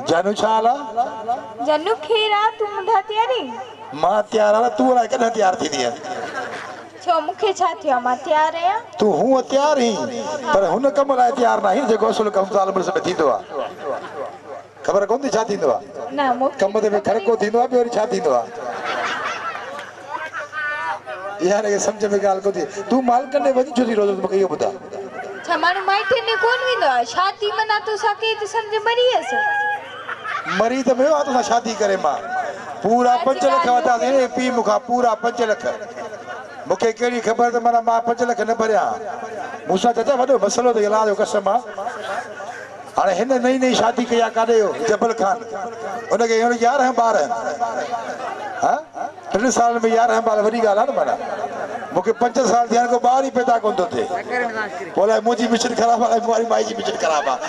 जानू छाला जन्नू खेरा तुम धा तयारी मां तैयार आ तू अलाए कॾहिं तैयार थींदी आहे छो मूंखे छा थियो मां तयार आहियां तू हूअं तैयार ही पर हुन कम लाइ तैयार न आहीं जेको असुल कम साल मुड़ुस में थींदो आहे ख़बर कोन थी छा थींदो आहे न कम ते में खड़को थींदो आहे ॿियो वरी छा थींदो आहे यार के समझ में ॻाल्हि कोन थी तू मालकन ने वञी छो थी रोज़ मूंखे इहो ॿुधा छा माण्हू माइटनि में कोन वेंदो आहे शादी मना तो सके त सम्झ मरी वियसि मरी त वियो आहे तोसां शादी करे मां पूरा 5 लख वरितासीं पी मूंखां पूरा 5 लख मूंखे कहिड़ी ख़बर त माना मां 5 लख न भरिया मूंसां चाचा वॾो मसइलो त अलाह जो कसम आहे हाणे हिन नई नई शादी कई आहे काॾे हो जबल खान हुनखे 11 ॿार हा 3 साल में 11 ॿार वॾी ॻाल्हि आहे न माना मूंखे 5 साल थिया को ॿार ई पैदा कोन थो थिए पोइ अलाए मुंहिंजी मिशन ख़राबु आहे मुंहिंजी माई जी मिशन ख़राबु आहे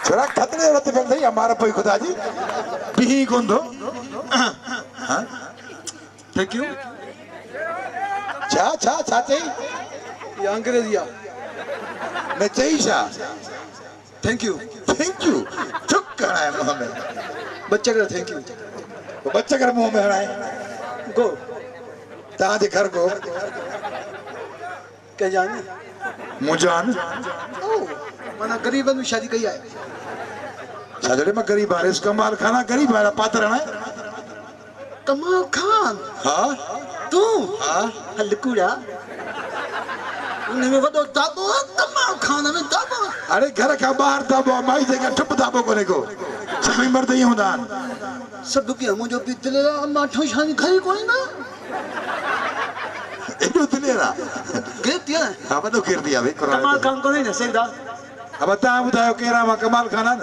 छोरा खतरे रत पे नहीं हमारा कोई खुदा जी भी कौन दो हां थैंक यू छा चाहिए ये अंग्रेजिया मैं चाहिए छा थैंक यू चुप करना है मुंह में बच्चे कर थैंक यू वो बच्चे कर मुंह में हड़ाए गो ता जे घर को क्या जाने मुजान ओ मना गरीबन में शादी कई है साजरे में गरीब आ इस कमाल खाना गरीब है पात्र है कमाल खान हाँ तू हाँ हल्कुड़ा उन्हें वो तो दाबो कमाल खान में दाबो अरे घर का बाहर दाबो माई जगह ठुप दाबो कोने को समय मर दई हुदान सब के मुझे बितले माठो शादी खरी कोई ना एडो दिलेरा गिर दिया हां बतो गिर दिया भाई कमाल खान को नहीं सेदा अब ता बुधायो केरा मा कमाल खान है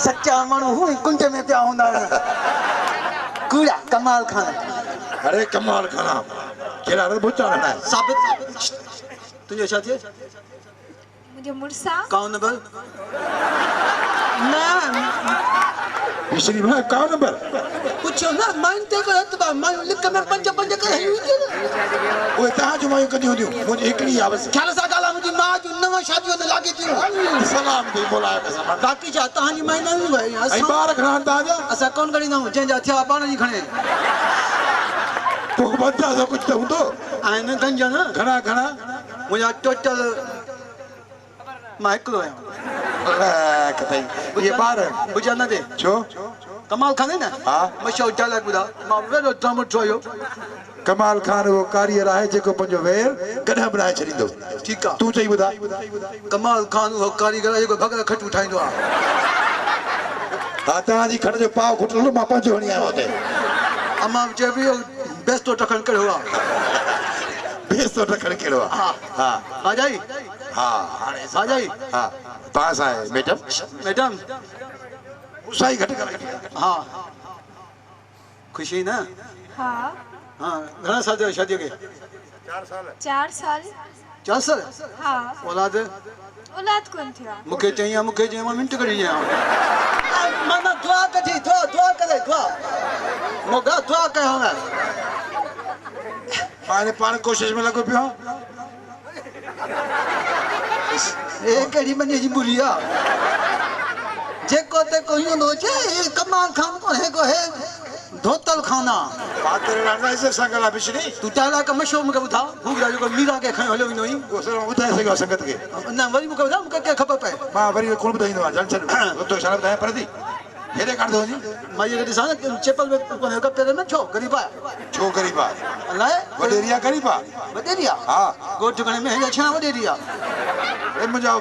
सच्चा मानू हूं कुंटे में पिया हुंदा कूड़ा कमाल खान अरे कमाल खाना केरा रे बुचा ना साबित तुझे क्या थे मुझे मुर्सा कौन नंबर ना पिछली बार कौन नंबर पूछो ना मानते को तो मान लिख में 5 कर है ओए ता जो मैं कदी होदियो मुझे एकड़ी आवस ख्याल सा गाला मुझे मां जो नवा शादी होने लागे थी सलाम भी बोलाया कसम बाकी जा तानी मैं नहीं भाई आई बार खण ता जा असा कौन गड़ी ना जे जा थिया पाण जी खणे तो बता सब कुछ तो हुंदो आने गंजा ना घणा मुझे टोटल माइकलो है कतई ये बार बुझा ना दे छो कमाल खान है ना हां मशो डायलॉग बुधा मां वेलो ड्रामा ट्रोयो कमाल खान वो कारीगर है जेको पंजो वेर गधा बनाए छडींदो ठीक है तू चई बुधा कमाल खान वो कारीगर जेको भगड़ा खट उठाइंदो आ हां ता जी खट जो पाव खुटलो मां पंजो हणी आयो होते अम्मा जे भी बेस्तो टखन कड़ो आ बेस्तो टखन केड़ो आ हां आ जाई हां हाने आ जाई हां पास आए मैडम सही घट कर हां खुशी ना हां हां घणा साल थी शादी के 4 साल हां औलाद कौन थिया मुके चईया मुके जे मिनट करी जा माना दुआ कथी दुआ करे दुआ मोगा दुआ कयो ना माने पान कोशिश में लगो पियो ए केड़ी मने जी बुलिया जेको ते कोई नो छे कमाल खान को है धोतल खाना बात रे ना ऐसे संगला बिछड़ी तू ताला का मशो मुके बुधा भूगरा जो मीरा के खयो हलो नई ओ सर बुधाए सके संगत के ना वरी मुके बुधा मुके के खबर पे मां वरी कोन बुधाइनो जन छन तो शान बुधाए परदी हेरे काट दो जी मां ये के सान चेपल में कोने का पैर में छो गरीबा अलाए वडेरिया गरीबा वडेरिया हां गोठ गणे में है छना वडेरिया ए मुजा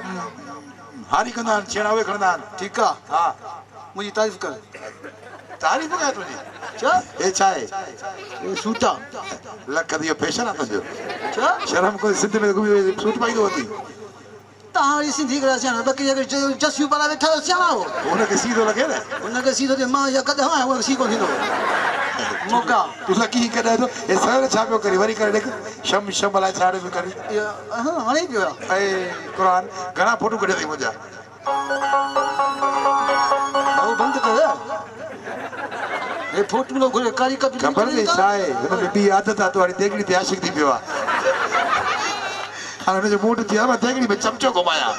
हारी कंदा छेड़ा वे खणदा ठीक है हां मुझे तारीफ कर तुझी छा ए छाए ए सूटा लख दियो फैशन आ तुझो छा शर्म को सिंध में सूट पाई दो होती तारी सिंधी करा से बाकी जगह जस्यू वाला बैठा श्यामा हो उनके सीधो लगे ना उनके सीधो जे मां या कदे हां वो सी को थीनो मौका तू लकी कदे तो ए सर छापो करी वरी कर देख शम वाला छाड़े में करी हां हणे पियो ए कुरान घणा फोटो कढे थी मुजा वो बंद कर मूंखे फोटू नो घुरे कारी कप खबर नहीं छाए हुन में बि आदत आ तोड़ी देगड़ी ते आशिक थी पियो आ हाणे जो मूड थी आ मां देगड़ी में चमचो घुमाया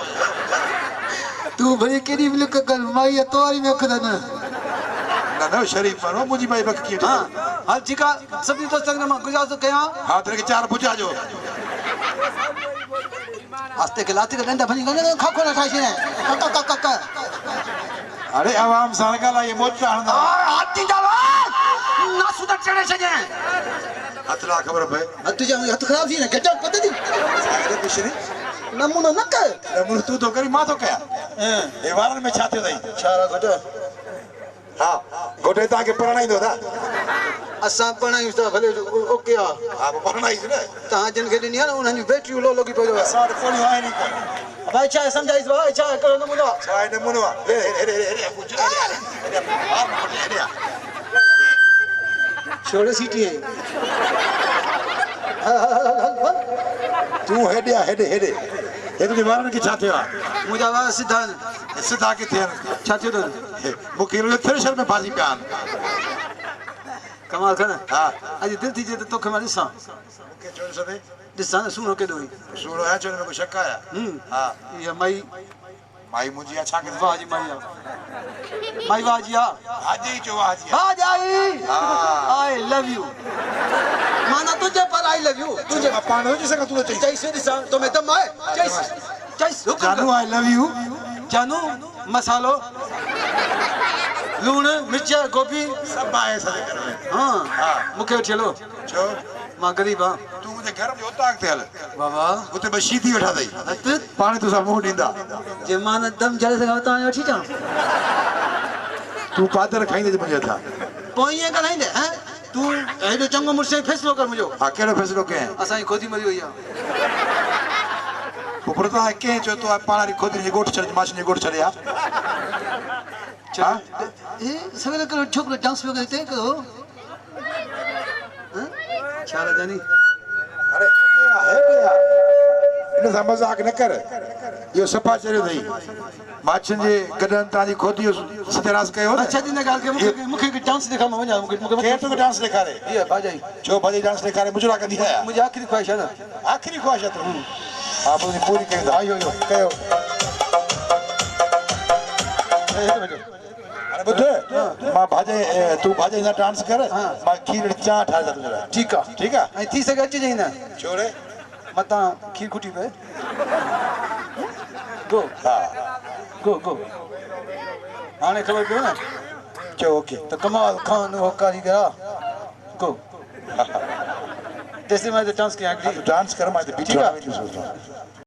तू भई केडी मिलक कर माई तोरी में अख दन ना ना शरीफ मानो मुजी भाई बक की हां हाल ठीक आ सभी दोस्तन मां गुजारिश तो कया हां तेरे के 4 बुझा जो आस्ते के लाते के डंडा फनी गने खाखो ना ठाशे कक अरे आवाम साण ॻाल्हि ये मोचा हणंदा हाथी जवान ना सुधर चढ़े छजे हथ ला खबर पए हथ जा हथ खराब थी ना गजब पता दी सारे पिछरी नमूनो न कर नमूनो तू तो करी मां तो कया ए वारन में छा थियो तई छारा घट हां गोटे ता के परणाई दो दा असा पणाई तो भले ओके आ हां परणाई न ता जन के दिनी ना उन्हन बैटरी लो लगी पयो सार कोनी आए नहीं को भाई चाहे समझाइस भाई चाहे करो नमूनो छाए नमूनो ले हे पूछ छोड़े सीटी है तू हेडे हे तुझे वारन के छा थियो मुजा वा सिद्धांत सिधा के थे छा थियो तो मुके थ्रेशर में बाजी प्यान कमाल कर हां आज दिल थी जे तो खमा दिसा मुके छोड़ सदे दिसा सुनो के दोई सुनो है चोन में को शक आया हां ये माई मुजी अच्छा के वाह जी माई वाह जी हाजी जो हाजी आ जाई आई लव यू माना तुझे पर आई लव यू तुझे पान हो जैसे का तू चाहिए जैसे दिसा तो मैं दम आए जैसे जानू आई लव यू जानू मसालो लूण मिर्च गोभी सब आए सदे कर में हां हां मुके चलो जो मां गरीब हां तू मुझे घर में होता के हल बाबा उते बशीती बैठा दई हत पानी तो सब मुंह दींदा जे मान दम जले से होता है ठीक है तू पादर खाइंदे मुझे था पोइए का नहीं दे हैं तू एडो चंगो मुझसे फैसलो कर मुझो हां केड़ो फैसलो के असाई खोदी मरी हुई है ऊपर तो है के जो तो पानी खोदी ने गोठ चढ़ माछ ने गोठ चढ़या हां ए सवेरे करो छोकरो डांस में करते करो हां चारा जानी अरे है गया इन सा मजाक न कर यो सफा चढ़यो थई माछन जे गडन ताजी खोदी सतेरास कयो अच्छा दिन गाल के मुखे के डांस देखा मैं वञा मुखे के तो डांस दिखारे ये भाजाई जो भाजी डांस दिखारे मुजरा कंदी है मुझे आखिरी ख्वाहिश है ना आखिरी ख्वाहिश है तो आप पूरी कयो आयो यो कयो अरे बुध मां भाजे तू भाजे ना डांस कर मां खीर चा ठाल दा तुजरा ठीक है आई थी सके अच जाई ना छोड़े मता खीर कुटी पे गो हां गो आने खबर पियो ना चो ओके तो कमाल खान हो कारीगर गो जैसे मैं डांस किया डांस कर मैं तो बीच में सोच रहा